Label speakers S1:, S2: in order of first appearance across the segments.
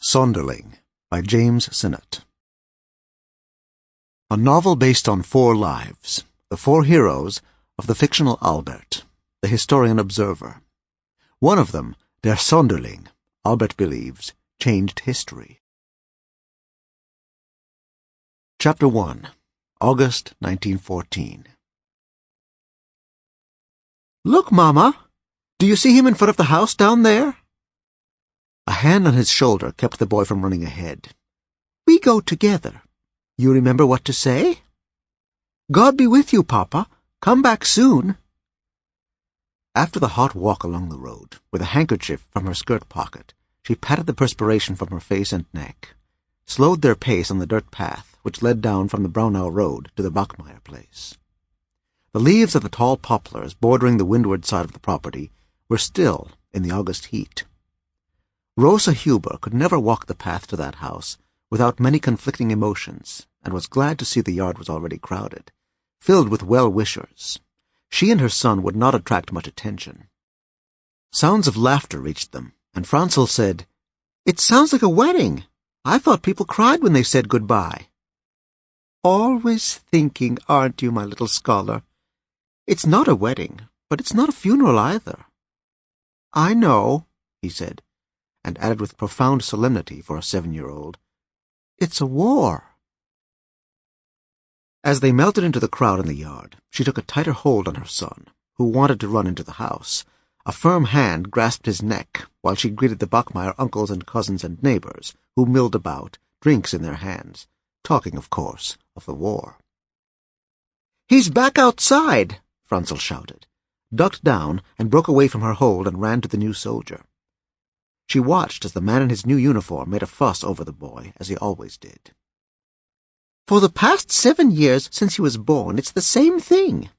S1: Sonderling by James Sinnott. A novel based on 4 lives, the 4 heroes of the fictional Albert, the historian observer. One of them, der Sonderling, Albert believes, changed history. Chapter 1, August 1914.
S2: "Look, Mama! Do you see him in front of the house down there?"
S1: A hand on his shoulder kept the boy from running ahead.
S2: "We go together. You remember what to say? God be with you, Papa. Come back soon."
S1: After the hot walk along the road, with a handkerchief from her skirt pocket, she patted the perspiration from her face and neck, slowed their pace on the dirt path which led down from the Braunau road to the Bachmeier place. The leaves of the tall poplars bordering the windward side of the property were still in the August heat. Rosa Huber could never walk the path to that house without many conflicting emotions, and was glad to see the yard was already crowded, filled with well-wishers. She and her son would not attract much attention. Sounds of laughter reached them, and Franzl said,
S2: "It sounds like a wedding. I thought people cried when they said goodbye." "Always thinking, aren't you, my little scholar? It's not a wedding, but it's not a funeral either." "I know," he said, and added with profound solemnity for a 7-year-old, "It's a war."
S1: As they melted into the crowd in the yard, she took a tighter hold on her son, who wanted to run into the house. A firm hand grasped his neck while she greeted the Bachmeier uncles and cousins and neighbors, who milled about, drinks in their hands, talking, of course, of the war.
S2: "He's back outside!"
S1: Franzl shouted, ducked down, and broke away from her hold and ran to the new soldier. She watched as the man in his new uniform made a fuss over the boy, as he always did.
S2: "For the past 7 years since he was born, it's the same thing.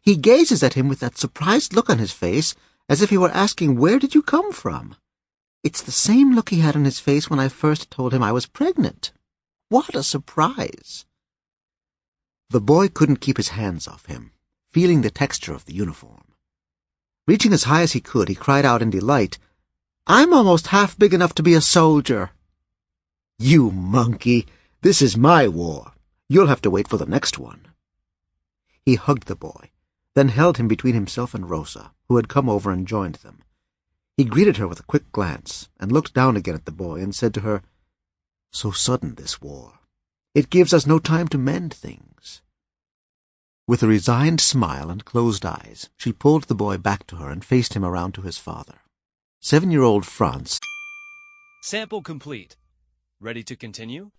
S2: He gazes at him with that surprised look on his face, as if he were asking, 'Where did you come from?' It's the same look he had on his face when I first told him I was pregnant. What a surprise!"
S1: The boy couldn't keep his hands off him, feeling the texture of the uniform. Reaching as high as he could, he cried out in delight,
S2: "I'm almost half big enough to be a soldier."
S1: "You monkey! This is my war. You'll have to wait for the next one." He hugged the boy, then held him between himself and Rosa, who had come over and joined them. He greeted her with a quick glance, and looked down again at the boy and said to her, "So sudden, this war. It gives us no time to mend things." With a resigned smile and closed eyes, she pulled the boy back to her and faced him around to his father. 7-year-old Franz.
S3: Sample complete. Ready to continue?